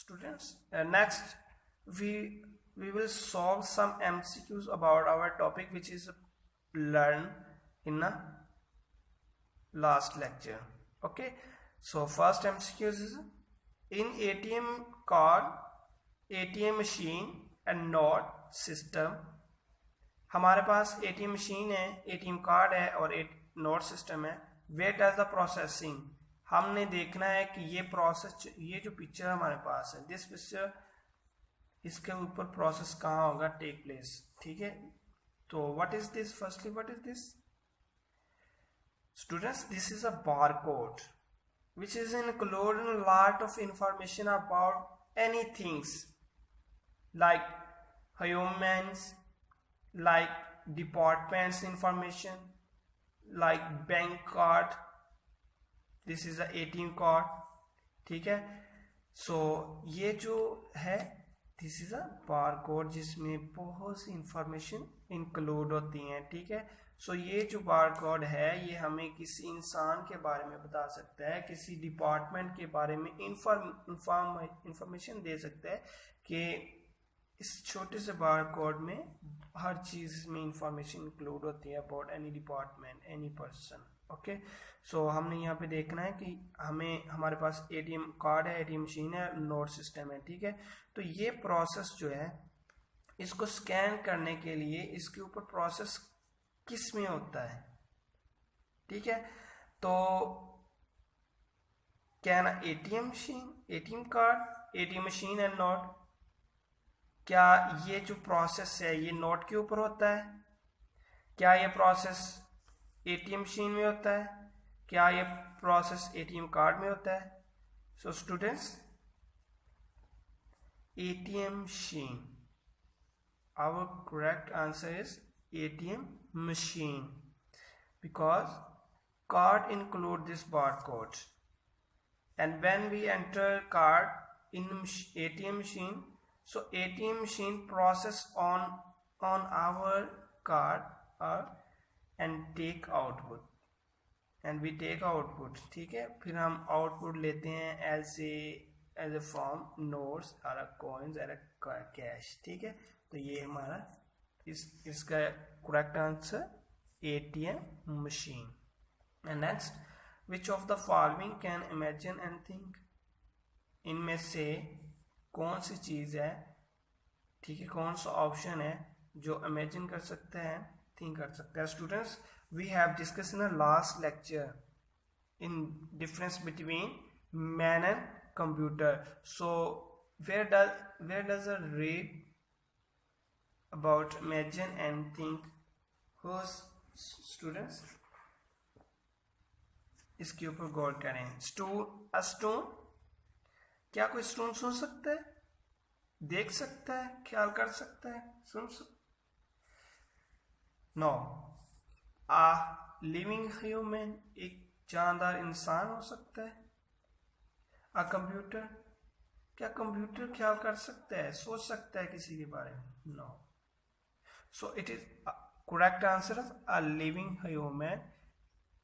students. Next, we will solve some MCQs about our topic, which is learn in a last lecture. Okay, so first MCQs is in ATM card, ATM machine and note system. हमारे पास ATM machine है, ATM card है और एक note system है. Where does the processing, हमने देखना है कि ये प्रोसेस, ये जो पिक्चर हमारे पास है, दिस पिक्चर, इसके ऊपर प्रोसेस कहाँ होगा, टेक प्लेस. ठीक है, तो what is this, firstly what is this students? This is a barcode which is including a lot of information about any things like humans, like departments information, like bank card. This is a ATM card. ठीक है, so ये जो है this is a barcode जिसमें बहुत सी information include होती हैं. ठीक है, सो ये जो बारकोड है ये हमें किसी इंसान के बारे में बता सकता है, किसी डिपार्टमेंट के बारे में इंफॉर्मेशन दे सकता है कि इस छोटे से बारकोड में हर चीज़ में इंफॉर्मेशन इंक्लूड होती है about any department, any person. Okay, so हमने यहाँ पे देखना है कि हमारे पास ATM कार्ड है, ATM मशीन है, नोट सिस्टम है. ठीक है, तो ये प्रोसेस जो है इसको स्कैन करने के लिए इसके ऊपर प्रोसेस किस में होता है. ठीक है, तो क्या ना ATM machine, ATM card, ATM machine and note, क्या ये जो प्रोसेस है ये नोट के ऊपर होता है, क्या ये प्रोसेस ATM मशीन में होता है, क्या ये प्रोसेस ATM कार्ड में होता है. So students, ATM machine, our correct answer is ATM machine because card include this barcode, and when we enter card in ATM machine, so ATM machine process on our card and take output, and we take output. ठीक है, फिर हम output लेते हैं as a form notes और coins और cash. ठीक है, तो ये हमारा इसका correct answer ATM machine. And next, which of the following can imagine and think, इनमें से कौन सी चीज़ है, ठीक है, कौन सा ऑप्शन है जो इमेजिन कर सकता है, थिंक कर सकता है. Students, we have discussed in the last lecture in difference between man and computer. So where does a read about imagine and think? Who's students? इसके ऊपर गौर करें. स्टोन, क्या कोई स्टोन सुन सकता है, देख सकता है, ख्याल कर सकता है, नो. लिविंग ह्यूमन, एक जानदार इंसान हो सकता है. अ कंप्यूटर, क्या कंप्यूटर ख्याल कर सकता है, सोच सकता है किसी के बारे में, no. So it is correct answer a living human.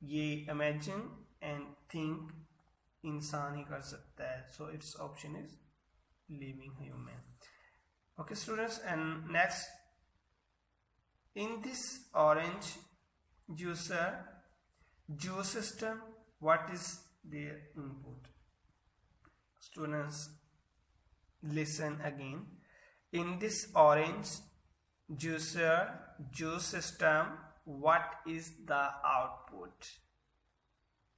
ये इमेजिन एंड थिंक इंसान ही कर सकता है, so it's option is living human. Okay students, and next, in this orange juice system, what is their input? Students, listen again. In this orange juice system, what is the output?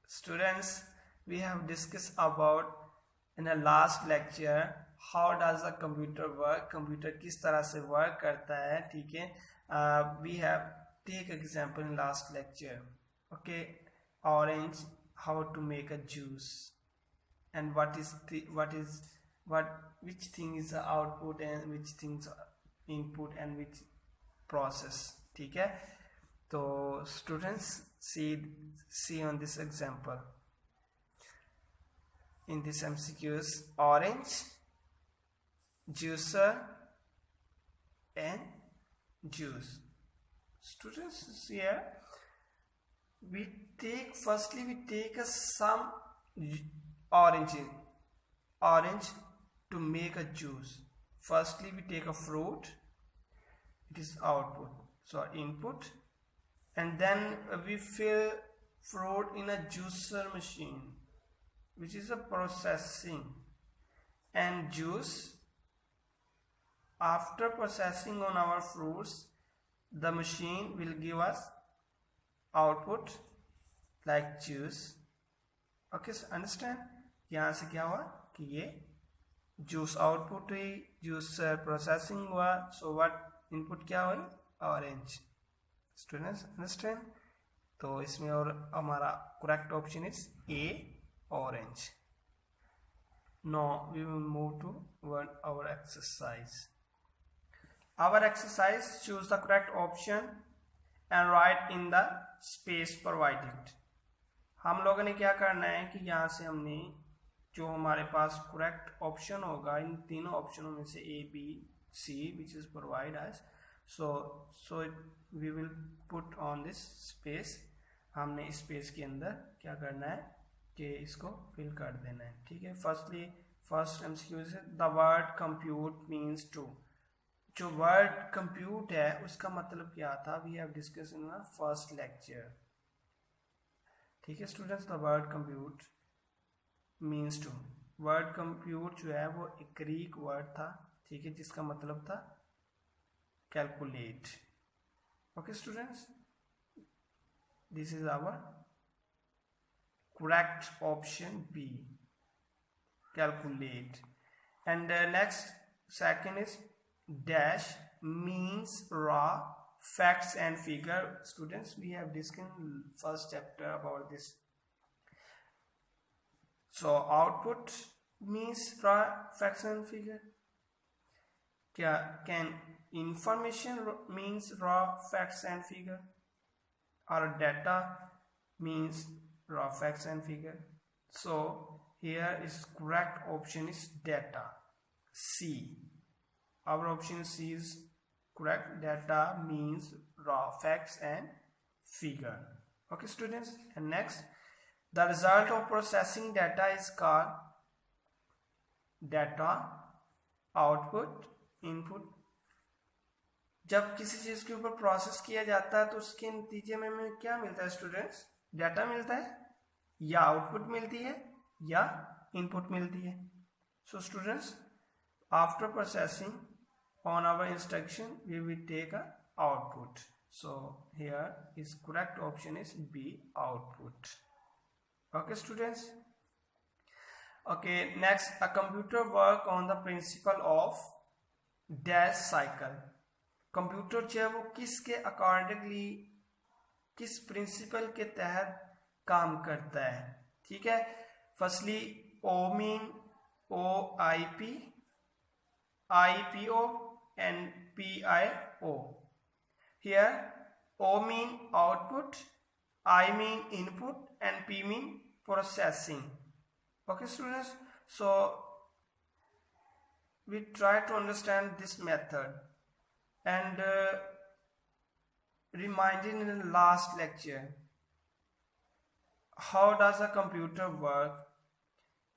Students, we have discussed about in the last lecture how does a computer work, computer किस तरह से work करता है. ठीक है, we have take example in last lecture. Okay, orange, how to make a juice, and which thing is the output and which things input and which process. ठीक है, तो students see on this example in this MCQs, orange, juicer and juice. Students, here we take some orange to make a juice. Firstly, we take a fruit, it is output, so input, and then we fill fruit in a juicer machine, which is a processing, and juice. After processing on our fruits, the machine will give us output like juice. Okay, so understand? यहाँ से क्या हुआ कि ये juice output हुई, juice processing हुआ, so what input क्या हुई? ऑरेंज. Students understand? तो इसमें और हमारा correct option is a, orange. Now we will move to our exercise. Our exercise, choose the correct option and write in the space provided. हम लोगों ने क्या करना है कि यहाँ से हमने जो हमारे पास करेक्ट ऑप्शन होगा इन तीनों ऑप्शनों में से A, B, C which is provide as, so we will put on this space. हमने स्पेस के अंदर क्या करना है कि इसको फिल कर देना है. ठीक है. फर्स्ट एमसीक्यू से the word compute means to. जो वर्ड कंप्यूट है उसका मतलब क्या था, we have discuss in first lecture. ठीक है students, the word compute means to. Word compute जो है वो एक ग्रीक वर्ड था, ठीक है, जिसका मतलब था calculate. Okay students, this is our correct option B, calculate. And next, second is dash means raw facts and figure. Students, we have discussed in first chapter about this. So output means raw facts and figure. Can information means raw facts and figure, or data means raw facts and figure? So here is correct option is data, C. Our option C is correct. Data means raw facts and figure. Okay students, and next, the result of processing data is called data, output, input. जब किसी चीज के ऊपर process किया जाता है तो उसके नतीजे में हमें क्या मिलता है स्टूडेंट्स? डाटा मिलता है, या आउटपुट मिलती है, या इनपुट मिलती है. So students, after processing on our instruction we will take a output. So here is correct option is B, output. Okay students. Okay next, a computer work on the principle of dash cycle. Computer जो है वो किसके accordingly, किस principal के तहत काम करता है? ठीक है. Firstly O mean OIP, IPO and PIO. Here O mean output, I mean input and P mean processing. Okay students, so we try to understand this method and reminded in the last lecture how does a computer work.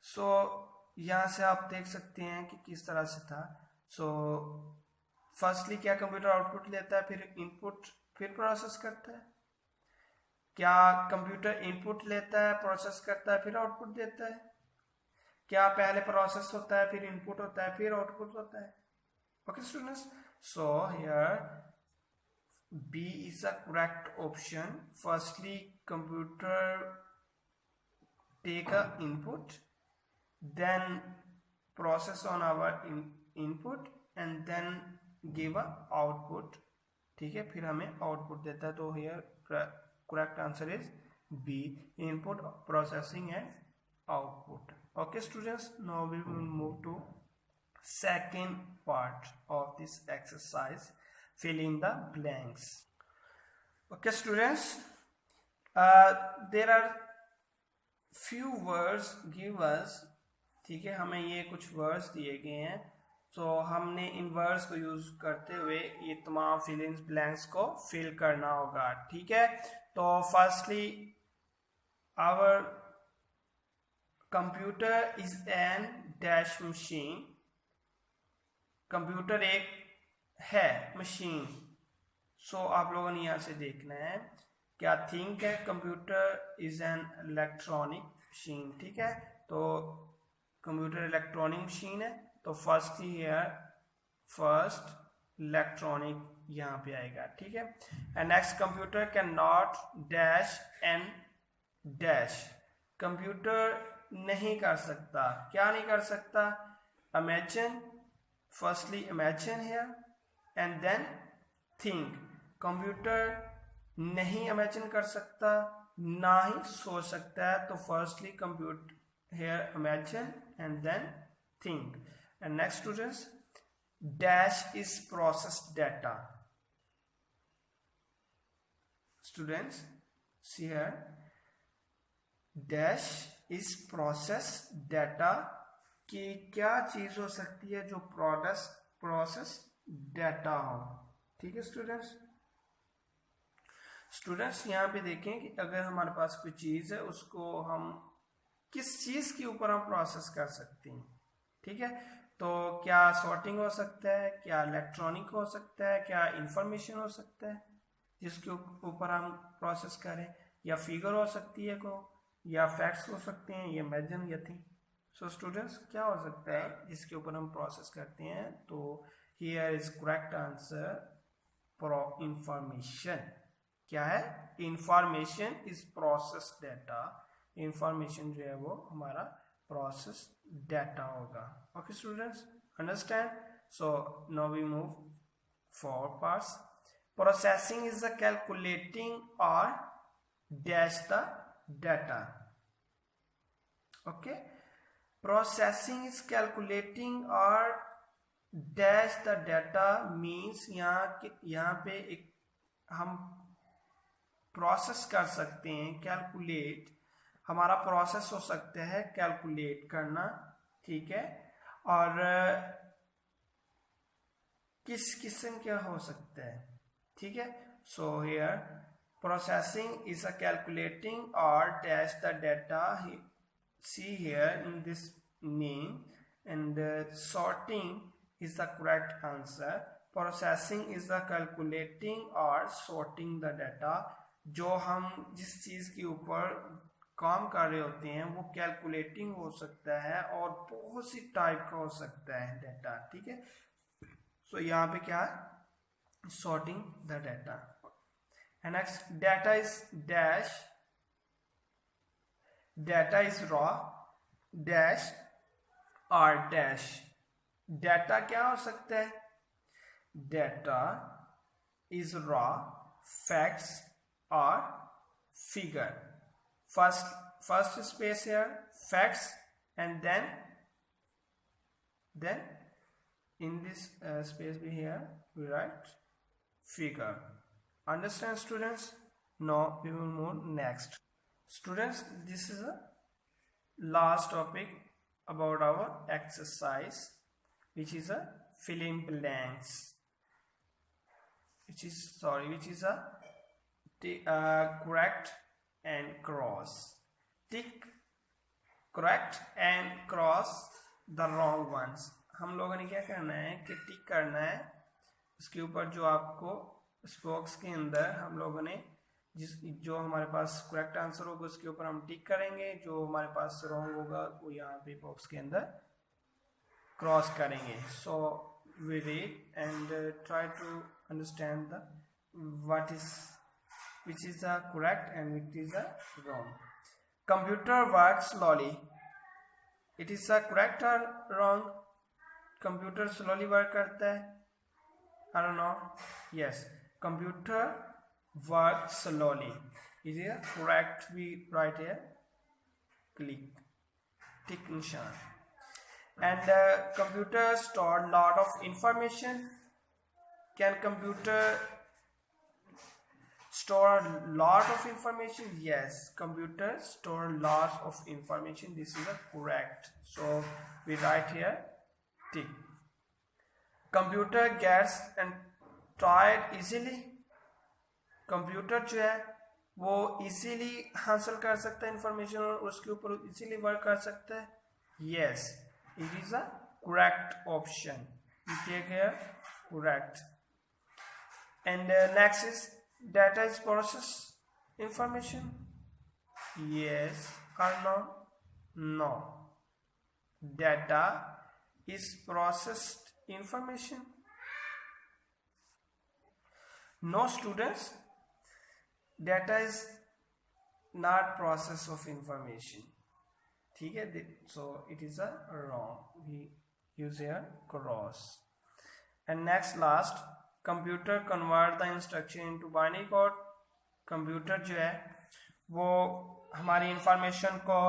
So यहाँ से आप देख सकते हैं कि किस तरह से था. सो फर्स्टली क्या कंप्यूटर आउटपुट लेता है, फिर इनपुट, फिर प्रोसेस करता है. क्या कंप्यूटर इनपुट लेता है, प्रोसेस करता है, फिर आउटपुट देता है? क्या पहले प्रोसेस होता है, फिर इनपुट होता है, फिर आउटपुट होता है? Okay students, so here B is a correct option. Firstly, computer take a input, then process on our input and then give a output. ठीक है, फिर हमें आउटपुट देता है. तो here correct answer is B, input, processing and output. Okay students, now we will move to second part of this exercise, fill in the blanks. Okay students, there are few words give us. ठीक है, हमें ये कुछ words दिए गए हैं, तो हमने इन वर्ड्स को यूज करते हुए ये तमाम फिल इन ब्लैंक्स को फिल करना होगा. ठीक है, तो firstly our computer is an dash machine. Computer एक है मशीन। सो आप लोगों ने यहाँ से देखना है क्या थिंक है, computer is an electronic machine. ठीक है, तो कंप्यूटर इलेक्ट्रॉनिक मशीन है, तो फर्स्ट इलेक्ट्रॉनिक यहाँ पे आएगा। ठीक है, and next computer can not dash and dash, computer नहीं कर सकता, क्या नहीं कर सकता, imagine, firstly imagine here and then think. Computer नहीं इमेजिन कर सकता, ना ही सोच सकता है, तो firstly computer here imagine and then think. And next students, dash is processed data. Students see here, dash is process data की क्या चीज हो सकती है जो प्रोसेस डाटा हो। ठीक है स्टूडेंट्स यहाँ पे देखें कि अगर हमारे पास कोई चीज है उसको हम किस चीज के ऊपर हम प्रोसेस कर सकते हैं। ठीक है, तो क्या सॉर्टिंग हो सकता है, क्या इलेक्ट्रॉनिक हो सकता है, क्या इंफॉर्मेशन हो सकता है जिसके ऊपर हम प्रोसेस करें, या फिगर हो सकती है को, या फैक्ट्स हो सकते हैं, या इमेजिन या थिंग। सो स्टूडेंट्स क्या हो सकता है जिसके ऊपर हम प्रोसेस करते हैं, तो here is correct answer for information. क्या है, information is process data, information जो है वो हमारा प्रोसेस डाटा होगा। Okay students, understand. So now we move for parts. Processing is the calculating or dash the data. Okay, processing is calculating or dash the data means यहाँ पे एक हम process कर सकते हैं, कैलकुलेट, हमारा प्रोसेस हो सकता है कैलकुलेट करना। ठीक है, और किस किस्म क्या हो सकता है। ठीक है, so here processing is a calculating और dash the data, see here in this name, and sorting is the correct answer. Processing is the calculating or sorting the data। जो हम जिस चीज के ऊपर काम कर रहे होते हैं वो कैलकुलेटिंग हो सकता है और बहुत सी टाइप का हो सकता है डाटा। ठीक है, सो यहाँ पे क्या है, sorting the data। And next, data is dash, data is raw, dash or dash। data क्या हो सकता है, data is raw, facts or figure। first space here facts, and then in this space we here we write figure। Understand students? Now we will move next. Students, this is a last topic about our exercise, which is a fill in blanks, which is a correct and cross, tick correct and cross the wrong ones। हम लोगों ने क्या करना है कि टिक करना है उसके ऊपर जो आपको इस बॉक्स के अंदर हम लोगों ने जो हमारे पास करेक्ट आंसर होगा उसके ऊपर हम टिक करेंगे, जो हमारे पास रॉन्ग होगा वो यहाँ पे बॉक्स के अंदर क्रॉस करेंगे। So we read and try to understand the which is the correct and which is the wrong। Computer works slowly, it is the correct or wrong? Computer slowly work करता है, I don't know, yes, computer works slowly, is it correct? We write here, click, tick nishan। And computer store lot of information, can computer store a lot of information? Yes, computer store lots of information, this is a correct, so we write here tick। Computer gets and tired easily, computer जो है वो easily हासिल कर सकता है information और उसके ऊपर इजीली वर्क कर सकता है। Yes, it is a correct option. we take here correct. And next is data is processed information. Yes or no? No. Data is processed information. No students, data is not process of information. ठीक है, so it is a wrong, we use here cross. And next last, computer convert the instruction into binary code. Computer जो है वो हमारी information को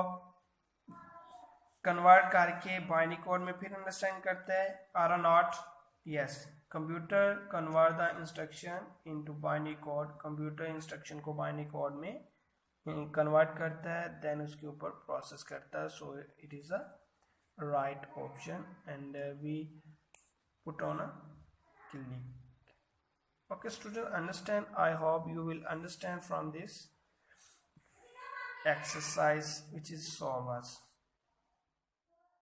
convert करके binary code में फिर अंडरस्टैंड करता है, are not? Yes, computer convert the instruction into binary code, computer instruction को बाइनरी कोड में कन्वर्ट करता है, देन उसके ऊपर प्रोसेस करता है. So it is a right option and we put on a click. Okay students, understand? I hope you will understand from this exercise which is solved.